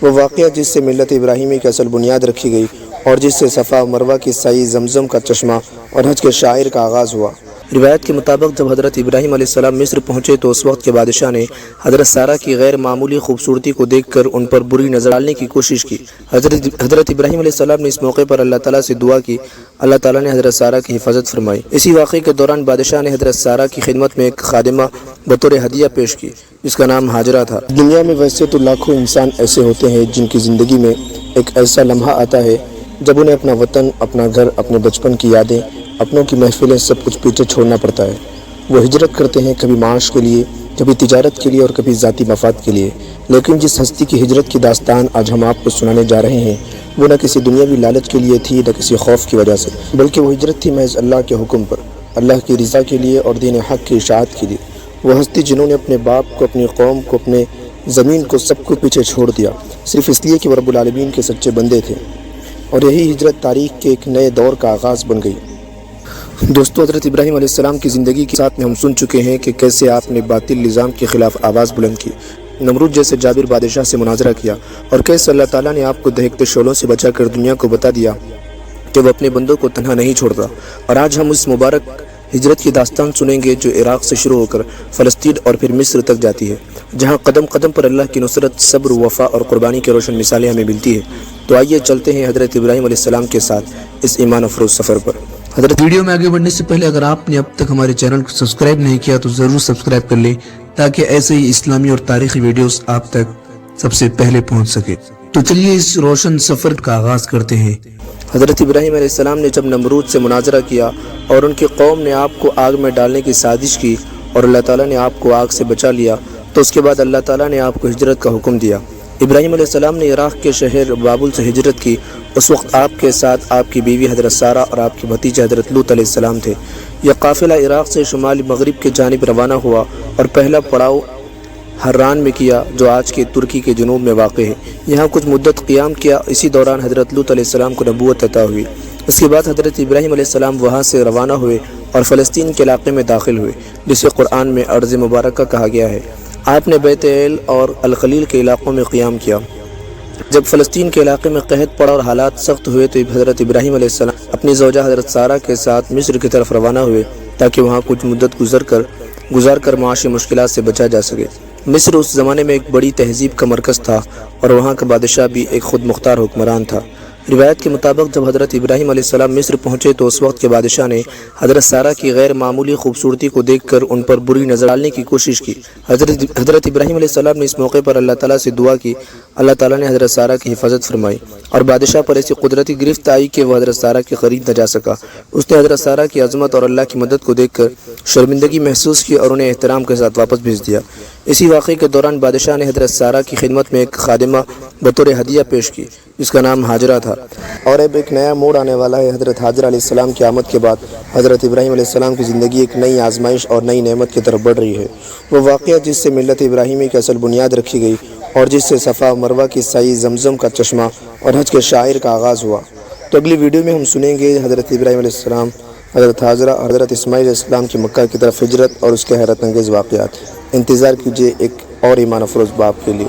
وہ واقعہ جس سے ملت ابراہیمی کی اصل بنیاد رکھی گئی اور جس سے صفا و مروہ کی سعی، زمزم کا چشمہ اور حج کے شاعر کا آغاز ہوا۔ روایت کے مطابق جب حضرت ابراہیم علیہ السلام مصر پہنچے تو اس وقت کے بادشاہ نے حضرت سارہ کی غیر معمولی خوبصورتی کو دیکھ کر ان پر بری نظر ڈالنے کی کوشش کی۔ حضرت ابراہیم علیہ السلام نے اس موقع پر اللہ تعالیٰ سے دعا کی۔ اللہ تعالیٰ نے حضرت سارہ کی حفاظت فرمائی۔ اسی واقعے کے دوران بادشاہ نے حضرت سارہ کی خدمت میں ایک خادمہ بطور ہدیہ پیش کی جس کا نام ہاجرہ تھا۔ دنیا میں ویسے تو لاکھوں انسان ایسے ہوتے ہیں جن کی زندگی میں ایک ایسا لمحہ آتا ہے جب انہیں اپنا وطن، اپنا گھر، اپنے بچپن کی یادیں، اپنوں کی محفلیں سب کچھ پیچھے چھوڑنا پڑتا ہے۔ وہ ہجرت کرتے ہیں، کبھی معاش کے لیے، کبھی تجارت کے لیے اور کبھی ذاتی مفاد کے لیے۔ لیکن جس ہستی کی ہجرت کی داستان آج ہم آپ کو سنانے جا رہے ہیں وہ نہ کسی دنیاوی لالچ کے لیے تھی، نہ کسی خوف کی وجہ سے، بلکہ وہ ہجرت تھی محض اللہ کے حکم پر، اللہ کی رضا کے لیے اور دین حق کی اشاعت کے لیے۔ وہ ہستی جنہوں نے اپنے باپ کو، اپنی قوم کو، اپنے زمین کو، سب کو پیچھے چھوڑ دیا صرف اس لیے کہ وہ رب العالمین کے سچے بندے تھے، اور یہی ہجرت تاریخ کے ایک نئے دور کا آغاز بن گئی۔ دوستو، حضرت ابراہیم علیہ السلام کی زندگی کے ساتھ میں ہم سن چکے ہیں کہ کیسے آپ نے باطل نظام کے خلاف آواز بلند کی، نمرود جیسے جابر بادشاہ سے مناظرہ کیا، اور کیسے اللہ تعالیٰ نے آپ کو دہکتے شعلوں سے بچا کر دنیا کو بتا دیا کہ وہ اپنے بندوں کو تنہا نہیں چھوڑتا۔ اور آج ہم اس مبارک ہجرت کی داستان سنیں گے جو عراق سے شروع ہو کر فلسطین اور پھر مصر تک جاتی ہے، جہاں قدم قدم پر اللہ کی نصرت، صبر، وفا اور قربانی کی روشن مثالیں ہمیں ملتی ہیں۔ تو آئیے چلتے ہیں حضرت ابراہیم علیہ السلام کے ساتھ اس ایمان افروز سفر پر۔ ویڈیو میں آگے بڑھنے سے پہلے اگر آپ نے اب تک ہمارے چینل کو سبسکرائب نہیں کیا تو ضرور سبسکرائب کر لیں تاکہ ایسے ہی اسلامی اور تاریخی ویڈیوز آپ تک سب سے پہلے پہنچ سکے۔ تو چلیے اس روشن سفر کا آغاز کرتے ہیں۔ حضرت ابراہیم علیہ السلام نے جب نمرود سے مناظرہ کیا اور ان کی قوم نے آپ کو آگ میں ڈالنے کی سازش کی اور اللہ تعالیٰ نے آپ کو آگ سے بچا لیا، تو اس کے بعد اللہ تعالیٰ نے آپ کو ہجرت کا حکم دیا۔ ابراہیم علیہ السلام نے عراق کے شہر بابل سے ہجرت کی۔ اس وقت آپ کے ساتھ آپ کی بیوی حضرت سارہ اور آپ کے بھتیجے حضرت لوط علیہ السلام تھے۔ یہ قافلہ عراق سے شمال مغرب کے جانب روانہ ہوا اور پہلا پڑاؤ حران میں کیا جو آج کے ترکی کے جنوب میں واقع ہے۔ یہاں کچھ مدت قیام کیا۔ اسی دوران حضرت لوط علیہ السلام کو نبوت عطا ہوئی۔ اس کے بعد حضرت ابراہیم علیہ السلام وہاں سے روانہ ہوئے اور فلسطین کے علاقے میں داخل ہوئے جسے قرآن میں ارض مبارکہ کہا گیا ہے۔ آپ نے بیت ایل اور الخلیل کے علاقوں میں قیام کیا۔ جب فلسطین کے علاقے میں قحط پڑا اور حالات سخت ہوئے تو حضرت ابراہیم علیہ السلام اپنی زوجہ حضرت سارہ کے ساتھ مصر کی طرف روانہ ہوئے تاکہ وہاں کچھ مدت گزار کر معاشی مشکلات سے بچا جا سکے۔ مصر اس زمانے میں ایک بڑی تہذیب کا مرکز تھا اور وہاں کا بادشاہ بھی ایک خود مختار حکمران تھا۔ روایت کے مطابق جب حضرت ابراہیم علیہ السلام مصر پہنچے تو اس وقت کے بادشاہ نے حضرت سارہ کی غیر معمولی خوبصورتی کو دیکھ کر ان پر بری نظر ڈالنے کی کوشش کی۔ حضرت ابراہیم علیہ السلام نے اس موقع پر اللہ تعالیٰ سے دعا کی۔ اللہ تعالیٰ نے حضرت سارہ کی حفاظت فرمائی اور بادشاہ پر ایسی قدرتی گرفت آئی کہ وہ حضرت سارہ کے قریب نہ جا سکا۔ اس نے حضرت سارہ کی عظمت اور اللہ کی مدد کو دیکھ کر شرمندگی محسوس کی اور انہیں احترام کے ساتھ واپس بھیج دیا۔ اسی واقعے کے دوران بادشاہ نے حضرت سارہ کی خدمت میں ایک خادمہ بطور ہدیہ پیش کی جس کا نام ہاجرہ تھا۔ اور اب ایک نیا موڑ آنے والا ہے۔ حضرت ہاجرہ علیہ السلام کی آمد کے بعد حضرت ابراہیم علیہ السلام کی زندگی ایک نئی آزمائش اور نئی نعمت کی طرف بڑھ رہی ہے۔ وہ واقعہ جس سے ملت ابراہیمی کی اصل بنیاد رکھی گئی اور جس سے صفا و مروہ کی سعی، زمزم کا چشمہ اور حج کے شاعر کا آغاز ہوا۔ تو اگلی ویڈیو میں ہم سنیں گے حضرت ابراہیم علیہ السلام، حضرت ہاجرہ اور حضرت اسماعیل علیہ السلام کی مکہ کی طرف ہجرت اور اس کے حیرت انگیز واقعات۔ انتظار کیجیے ایک اور ایمان افروز باب کے لیے۔